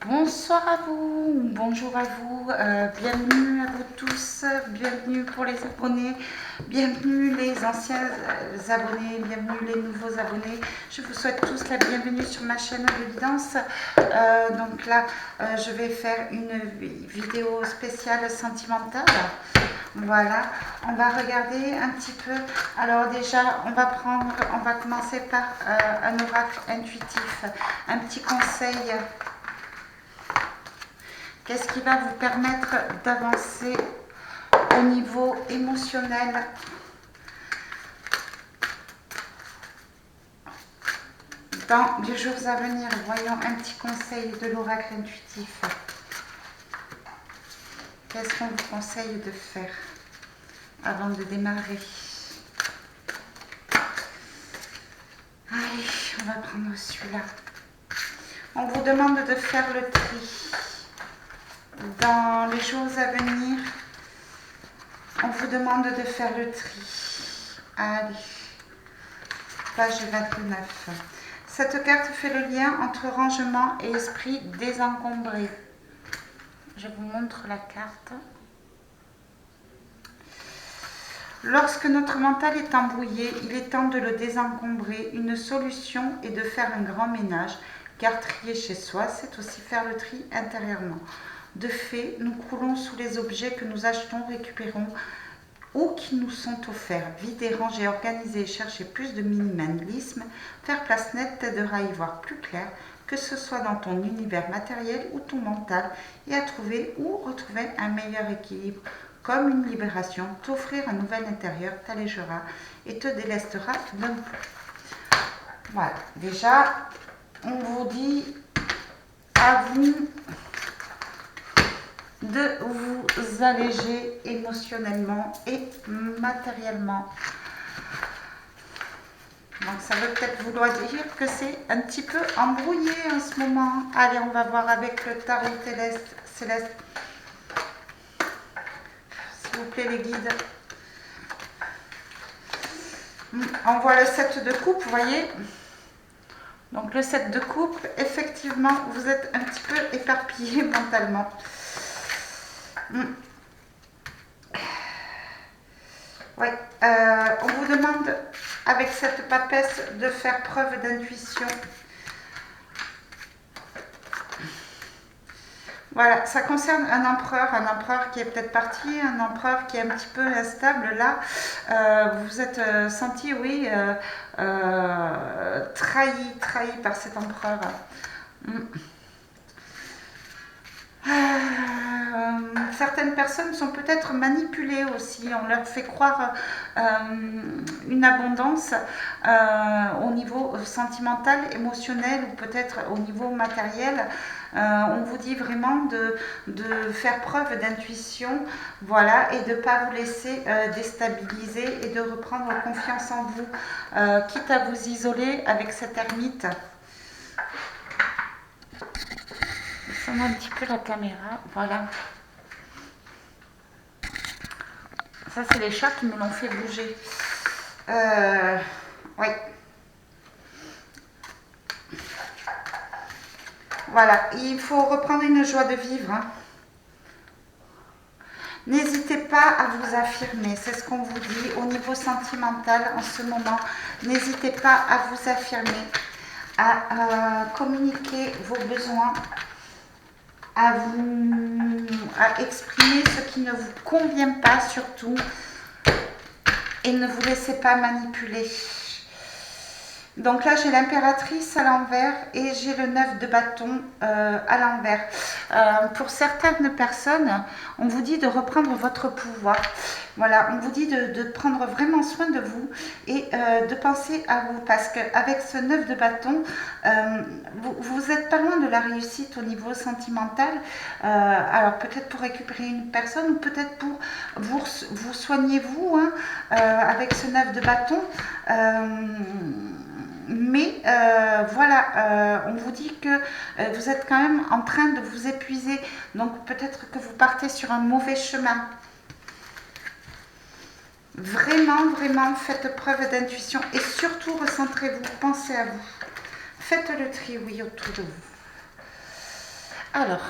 Bonsoir à vous, bonjour à vous, bienvenue à vous tous, bienvenue pour les abonnés, bienvenue les anciens abonnés, bienvenue les nouveaux abonnés. Je vous souhaite tous la bienvenue sur ma chaîne de guidance. Donc là, je vais faire une vidéo spéciale sentimentale. Voilà, on va regarder un petit peu. Alors déjà, on va commencer par un oracle intuitif, un petit conseil. Qu'est-ce qui va vous permettre d'avancer au niveau émotionnel dans les jours à venir? Voyons un petit conseil de l'oracle intuitif. Qu'est-ce qu'on vous conseille de faire avant de démarrer? Allez, on va prendre celui-là. On vous demande de faire le tri. Dans les jours à venir, on vous demande de faire le tri. Allez, page 29. Cette carte fait le lien entre rangement et esprit désencombré. Je vous montre la carte. Lorsque notre mental est embrouillé, il est temps de le désencombrer. Une solution est de faire un grand ménage, car trier chez soi, c'est aussi faire le tri intérieurement. De fait, nous croulons sous les objets que nous achetons, récupérons ou qui nous sont offerts. Vider, ranger, organiser, chercher plus de minimalisme, faire place nette t'aidera à y voir plus clair, que ce soit dans ton univers matériel ou ton mental, et à trouver ou retrouver un meilleur équilibre. Comme une libération, t'offrir un nouvel intérieur t'allégera et te délestera d'un coup. Voilà, déjà, on vous dit à vous de vous alléger émotionnellement et matériellement. Donc ça veut peut-être vouloir dire que c'est un petit peu embrouillé en ce moment. Allez, on va voir avec le tarot céleste. S'il vous plaît les guides. On voit le 7 de coupe, vous voyez. Donc le 7 de coupe, effectivement, vous êtes un petit peu éparpillé mentalement. Oui, on vous demande avec cette papesse de faire preuve d'intuition. Voilà, ça concerne un empereur qui est peut-être parti, un empereur qui est un petit peu instable. Là, vous vous êtes senti, oui, trahi par cet empereur. Certaines personnes sont peut-être manipulées aussi. On leur fait croire une abondance au niveau sentimental, émotionnel ou peut-être au niveau matériel. On vous dit vraiment de faire preuve d'intuition, voilà, et de ne pas vous laisser déstabiliser et de reprendre confiance en vous, quitte à vous isoler avec cette ermite. Descendons un petit peu la caméra, voilà. Ça, c'est les chats qui me l'ont fait bouger. Oui. Voilà, il faut reprendre une joie de vivre. Hein. N'hésitez pas à vous affirmer, c'est ce qu'on vous dit au niveau sentimental en ce moment. N'hésitez pas à vous affirmer, à communiquer vos besoins, à exprimer ce qui ne vous convient pas surtout et ne vous laissez pas manipuler. Donc là, j'ai l'impératrice à l'envers et j'ai le 9 de bâton à l'envers. Pour certaines personnes, on vous dit de reprendre votre pouvoir. Voilà, on vous dit de prendre vraiment soin de vous et de penser à vous. Parce qu'avec ce 9 de bâton, vous n'êtes pas loin de la réussite au niveau sentimental. Alors peut-être pour récupérer une personne ou peut-être pour vous soigner vous, hein, avec ce 9 de bâton. Mais voilà, on vous dit que vous êtes quand même en train de vous épuiser. Donc peut-être que vous partez sur un mauvais chemin. Vraiment, vraiment, faites preuve d'intuition et surtout recentrez-vous, pensez à vous. Faites le tri, oui, autour de vous. Alors,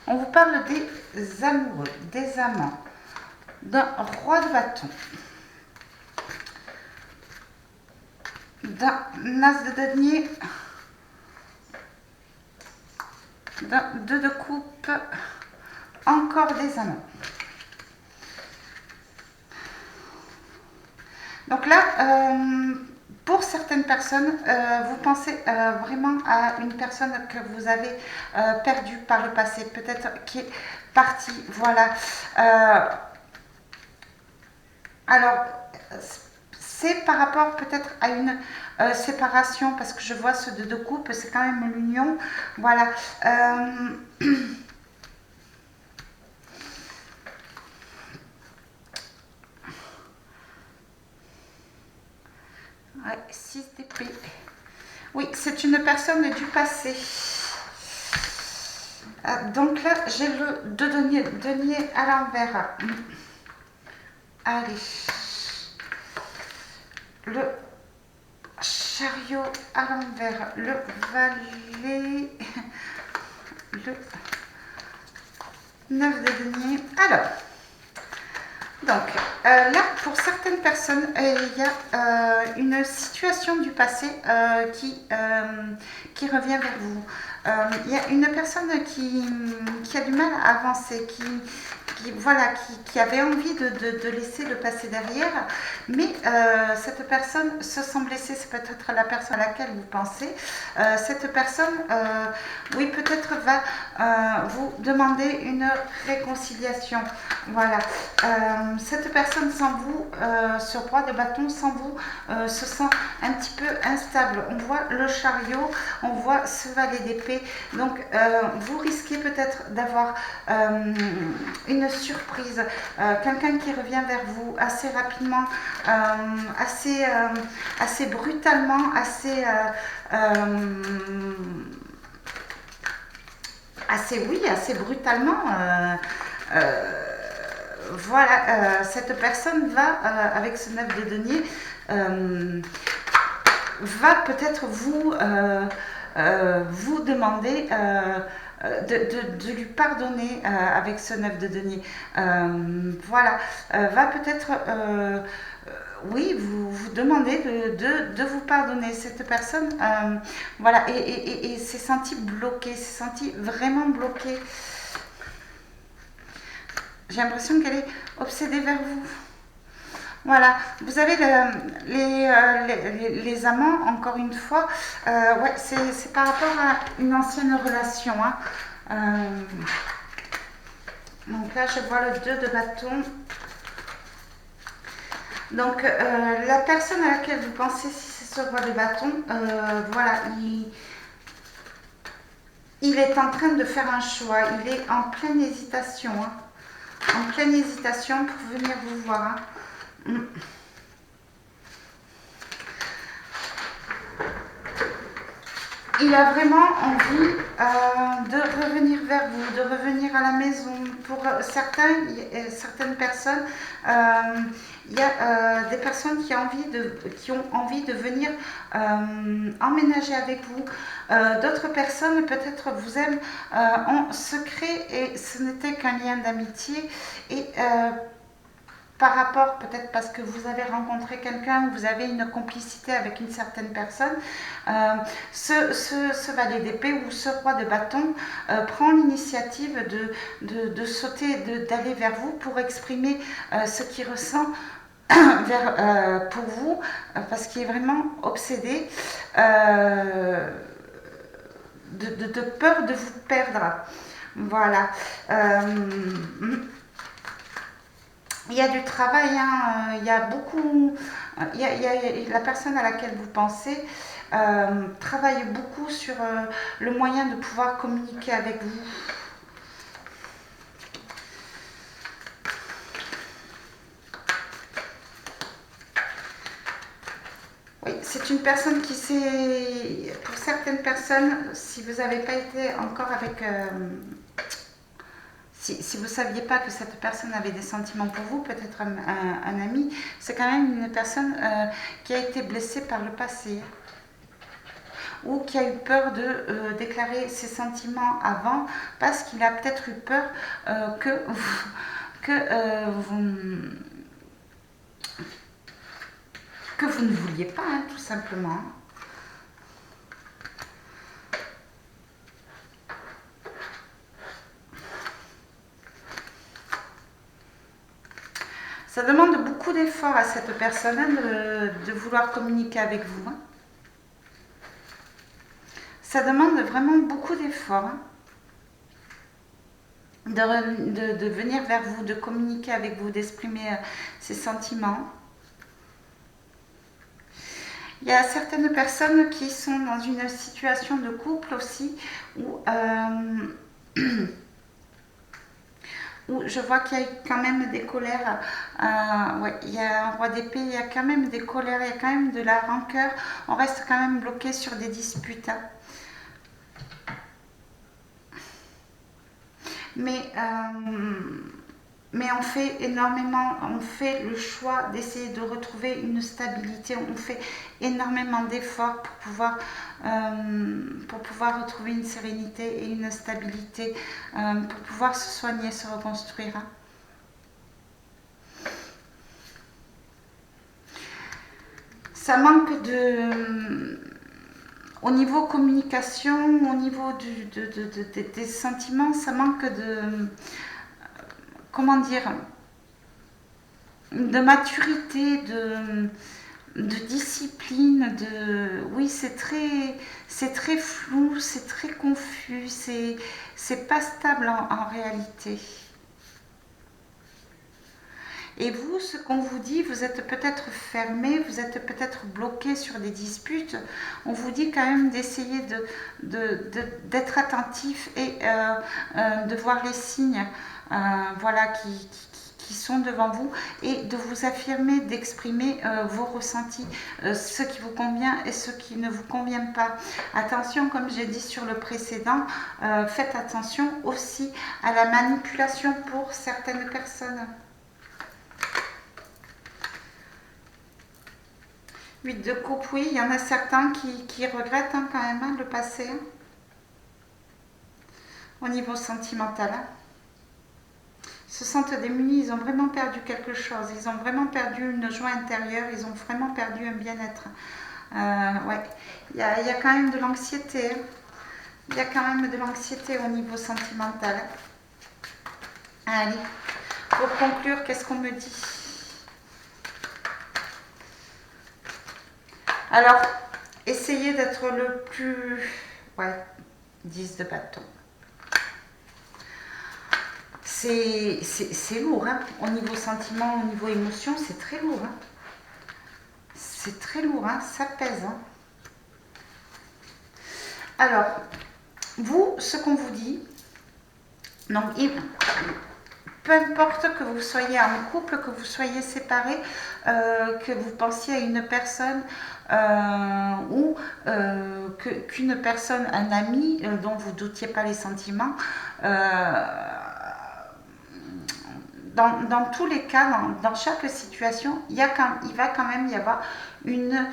on vous parle des amoureux, des amants, d'un roi de bâton, d'un as de denier, d'un 2 de coupe, encore des amants. Donc là, pour certaines personnes, vous pensez vraiment à une personne que vous avez perdue par le passé, peut-être qui est partie, voilà. Alors, c'est par rapport peut-être à une séparation, parce que je vois ce de coupe, c'est quand même l'union, voilà. Ouais, 6 d'épée. Oui, c'est une personne du passé. Donc là, j'ai le 2 denier à l'envers. Allez. Le chariot à l'envers. Le valet. Le 9 de denier. Alors. Donc, là, pour certaines personnes, il y a une situation du passé qui revient vers vous. Il y a une personne qui a du mal à avancer, voilà, qui avait envie de laisser le passé derrière, mais cette personne se sent blessée. C'est peut-être la personne à laquelle vous pensez. Cette personne, oui, peut-être va vous demander une réconciliation. Voilà. Cette personne sans vous, ce roi de bâton sans vous, se sent un petit peu instable. On voit le chariot, on voit ce valet d'épée. Donc, vous risquez peut-être d'avoir une surprise, quelqu'un qui revient vers vous assez rapidement, assez brutalement, assez brutalement. Voilà, cette personne va, avec ce 9 de denier, va peut-être vous demander de lui pardonner avec ce 9 de denier. Voilà, va peut-être, oui, vous demander de vous pardonner. Cette personne, voilà, et s'est sentie bloquée, s'est sentie vraiment bloquée. J'ai l'impression qu'elle est obsédée vers vous. Voilà, vous avez les amants, encore une fois, ouais, c'est par rapport à une ancienne relation. Donc là, je vois le 2 de bâton. Donc, la personne à laquelle vous pensez, si c'est ce roi de bâton, voilà, il est en train de faire un choix. Il est en pleine hésitation. En pleine hésitation pour venir vous voir. Il a vraiment envie de revenir vers vous, de revenir à la maison. Pour certaines personnes, il y a des personnes qui ont envie de venir emménager avec vous. D'autres personnes peut-être vous aiment en secret et ce n'était qu'un lien d'amitié. Et par rapport, peut-être parce que vous avez rencontré quelqu'un ou vous avez une complicité avec une certaine personne, ce valet d'épée ou ce roi de bâton prend l'initiative de sauter, d'aller vers vous pour exprimer ce qu'il ressent pour vous, parce qu'il est vraiment obsédé de peur de vous perdre. Voilà. Il y a du travail, il y a beaucoup, il y a la personne à laquelle vous pensez travaille beaucoup sur le moyen de pouvoir communiquer avec vous. Oui, c'est une personne qui s'est, pour certaines personnes, si vous n'avez pas été encore avec... Si vous ne saviez pas que cette personne avait des sentiments pour vous, peut-être un ami, c'est quand même une personne qui a été blessée par le passé. ou qui a eu peur de déclarer ses sentiments avant parce qu'il a peut-être eu peur que vous ne vouliez pas, hein, tout simplement. Ça demande beaucoup d'efforts à cette personne de vouloir communiquer avec vous. Hein. Ça demande vraiment beaucoup d'efforts hein, de venir vers vous, de communiquer avec vous, d'exprimer ses sentiments. Il y a certaines personnes qui sont dans une situation de couple aussi où où je vois qu'il y a quand même des colères. Ouais, il y a un roi d'épée, il y a quand même des colères, il y a quand même de la rancœur. On reste quand même bloqué sur des disputes. Hein. Mais on fait énormément, on fait le choix d'essayer de retrouver une stabilité. On fait énormément d'efforts pour pouvoir retrouver une sérénité et une stabilité, pour pouvoir se soigner, se reconstruire. Hein. Ça manque au niveau communication, au niveau des sentiments, ça manque de, comment dire, de maturité, de discipline, oui, c'est très flou, c'est très confus, c'est pas stable en réalité. Et vous, ce qu'on vous dit, vous êtes peut-être fermé, vous êtes peut-être bloqué sur des disputes. On vous dit quand même d'essayer d'être attentif et de voir les signes voilà, qui sont devant vous et de vous affirmer, d'exprimer vos ressentis, ce qui vous convient et ce qui ne vous convient pas. Attention, comme j'ai dit sur le précédent, faites attention aussi à la manipulation pour certaines personnes. 8 de coupe, oui, il y en a certains qui regrettent hein, quand même hein, le passé hein, au niveau sentimental. Hein. Ils se sentent démunis, ils ont vraiment perdu quelque chose, ils ont vraiment perdu une joie intérieure, ils ont vraiment perdu un bien-être. Ouais, il y a quand même de l'anxiété. Hein. Il y a quand même de l'anxiété au niveau sentimental. Allez, pour conclure, qu'est-ce qu'on me dit ? Alors, essayez d'être le plus... Ouais, 10 de bâton. C'est lourd, hein. Au niveau sentiment, au niveau émotion, c'est très lourd. Hein. C'est très lourd, hein. Ça pèse. Hein. Alors, vous, ce qu'on vous dit, donc, peu importe que vous soyez en couple, que vous soyez séparés, que vous pensiez à une personne ou qu'une personne, un ami dont vous ne doutiez pas les sentiments, dans tous les cas, dans chaque situation, il va quand même y avoir une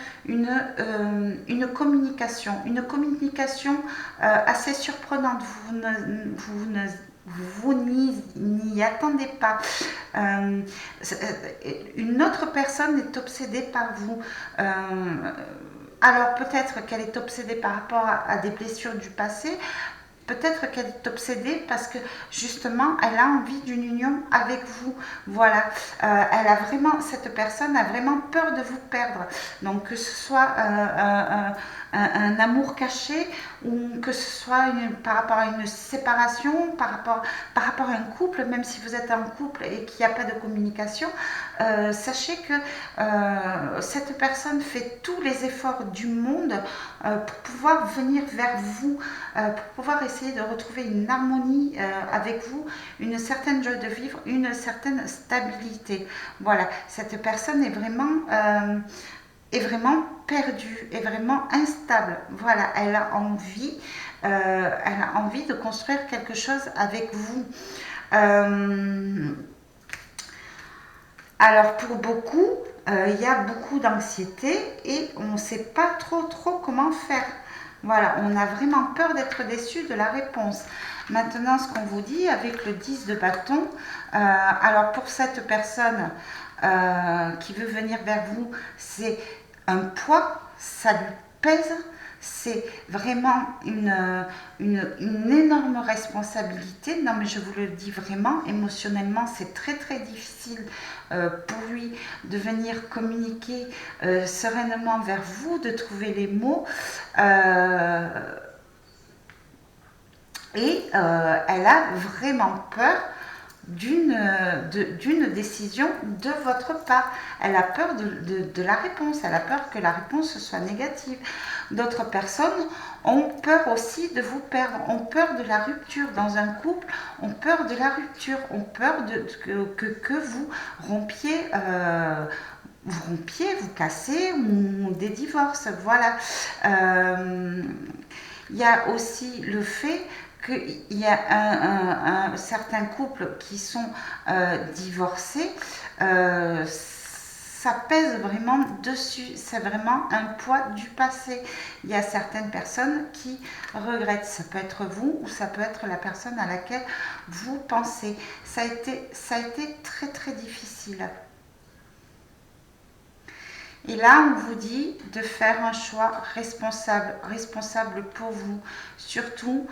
communication. Une communication assez surprenante. Vous n'y attendez pas. Une autre personne est obsédée par vous. Alors peut-être qu'elle est obsédée par rapport à des blessures du passé. Peut-être qu'elle est obsédée parce que justement elle a envie d'une union avec vous. Voilà, cette personne a vraiment peur de vous perdre. Donc que ce soit un amour caché ou que ce soit par rapport à une séparation, par rapport à un couple, même si vous êtes en couple et qu'il n'y a pas de communication, sachez que cette personne fait tous les efforts du monde pour pouvoir venir vers vous, pour pouvoir essayer de retrouver une harmonie avec vous, une certaine joie de vivre, une certaine stabilité. Voilà, cette personne est vraiment perdue, est vraiment instable. Voilà, elle a envie de construire quelque chose avec vous. Alors pour beaucoup, il y a beaucoup d'anxiété et on ne sait pas trop comment faire. Voilà, on a vraiment peur d'être déçu de la réponse. Maintenant, ce qu'on vous dit avec le 10 de bâton, alors pour cette personne qui veut venir vers vous, c'est un poids, ça lui pèse, c'est vraiment une énorme responsabilité. Non, mais je vous le dis vraiment, émotionnellement, c'est très très difficile pour lui de venir communiquer sereinement vers vous, de trouver les mots. Elle a vraiment peur d'une décision de votre part. Elle a peur de la réponse, elle a peur que la réponse soit négative. D'autres personnes ont peur aussi de vous perdre, ont peur de la rupture dans un couple, ont peur de la rupture, ont peur que vous rompiez. Vous cassez ou des divorces, voilà. Il y a aussi le fait qu'il y a certains couples qui sont divorcés, ça pèse vraiment dessus, c'est vraiment un poids du passé. Il y a certaines personnes qui regrettent, ça peut être vous ou ça peut être la personne à laquelle vous pensez. Ça a été très très difficile. Et là, on vous dit de faire un choix responsable pour vous. Surtout,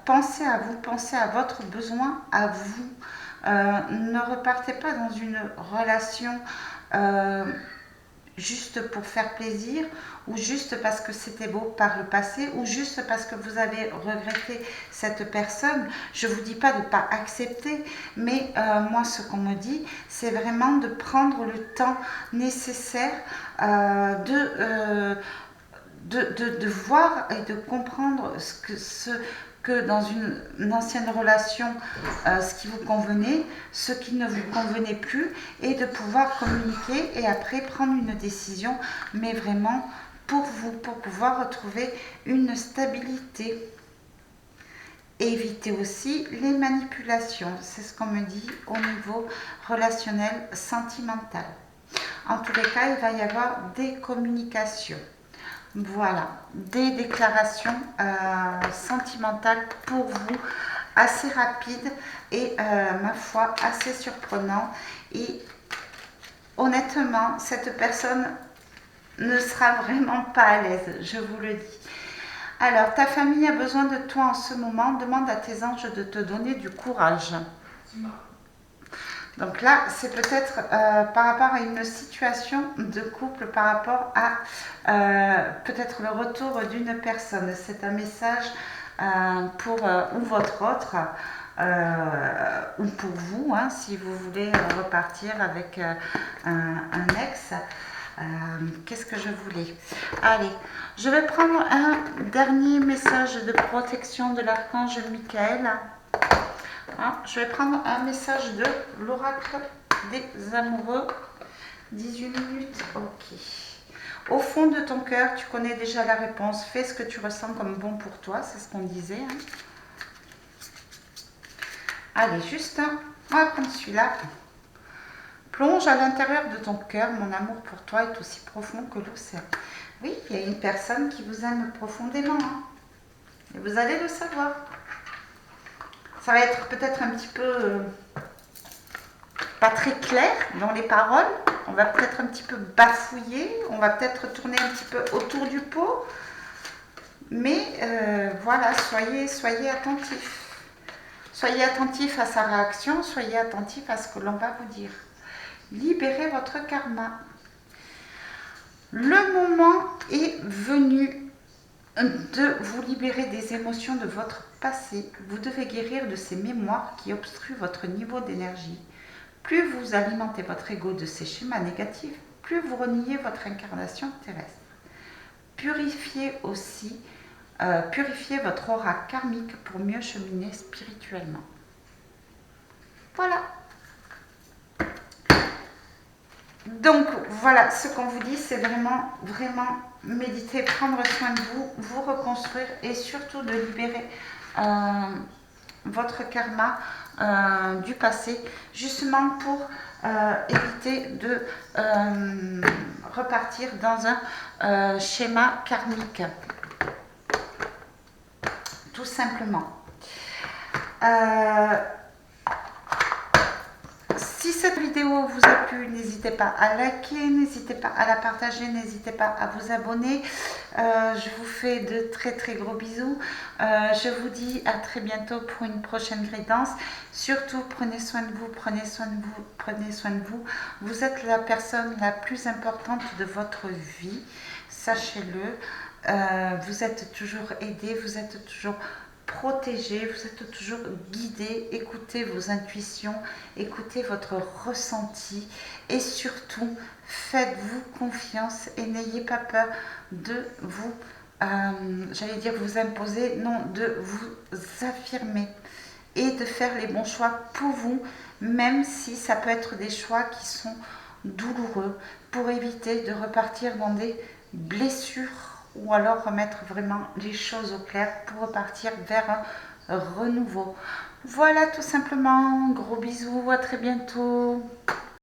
pensez à vous, pensez à votre besoin, à vous. Ne repartez pas dans une relation juste pour faire plaisir, ou juste parce que c'était beau par le passé, ou juste parce que vous avez regretté cette personne. Je ne vous dis pas de ne pas accepter, mais moi ce qu'on me dit, c'est vraiment de prendre le temps nécessaire de voir et de comprendre que dans une ancienne relation, ce qui vous convenait, ce qui ne vous convenait plus, et de pouvoir communiquer et après prendre une décision, mais vraiment pour vous, pour pouvoir retrouver une stabilité. Évitez aussi les manipulations, c'est ce qu'on me dit au niveau relationnel, sentimental. En tous les cas, il va y avoir des communications. Voilà, des déclarations sentimentales pour vous, assez rapides et ma foi assez surprenant. Et honnêtement, cette personne ne sera vraiment pas à l'aise, je vous le dis. Alors, ta famille a besoin de toi en ce moment, demande à tes anges de te donner du courage. Donc là, c'est peut-être par rapport à une situation de couple, par rapport à peut-être le retour d'une personne. C'est un message pour ou votre autre, ou pour vous, hein, si vous voulez repartir avec un ex. Qu'est-ce que je voulais? Allez, je vais prendre un dernier message de protection de l'archange Michael. Je vais prendre un message de l'oracle des amoureux. 18 minutes, ok. Au fond de ton cœur, tu connais déjà la réponse. Fais ce que tu ressens comme bon pour toi, c'est ce qu'on disait. Hein. Allez, juste, on va prendre celui-là. Plonge à l'intérieur de ton cœur, mon amour pour toi est aussi profond que l'océan. Oui, il y a une personne qui vous aime profondément. Hein. Et vous allez le savoir. Ça va être peut-être un petit peu pas très clair dans les paroles. On va peut-être un petit peu bafouiller. On va peut-être tourner un petit peu autour du pot. Mais voilà, soyez attentifs. Soyez attentifs à sa réaction. Soyez attentifs à ce que l'on va vous dire. Libérez votre karma. Le moment est venu de vous libérer des émotions de votre passé. Vous devez guérir de ces mémoires qui obstruent votre niveau d'énergie. Plus vous alimentez votre ego de ces schémas négatifs, plus vous reniez votre incarnation terrestre. Purifiez aussi, purifiez votre aura karmique pour mieux cheminer spirituellement. Voilà. Donc voilà, ce qu'on vous dit, c'est vraiment méditer, prendre soin de vous, vous reconstruire et surtout de libérer votre karma du passé, justement pour éviter de repartir dans un schéma karmique. tout simplement. Si cette vidéo vous a plu, n'hésitez pas à liker, n'hésitez pas à la partager, n'hésitez pas à vous abonner. Je vous fais de très gros bisous. Je vous dis à très bientôt pour une prochaine guidance. Surtout, prenez soin de vous, prenez soin de vous, prenez soin de vous. Vous êtes la personne la plus importante de votre vie, sachez-le. Vous êtes toujours aidé, vous êtes toujours protégé, vous êtes toujours guidé. Écoutez vos intuitions, écoutez votre ressenti et surtout faites-vous confiance et n'ayez pas peur de vous, j'allais dire vous imposer, non, de vous affirmer et de faire les bons choix pour vous, même si ça peut être des choix qui sont douloureux, pour éviter de repartir dans des blessures ou alors remettre vraiment les choses au clair pour repartir vers un renouveau. Voilà tout simplement, gros bisous, à très bientôt.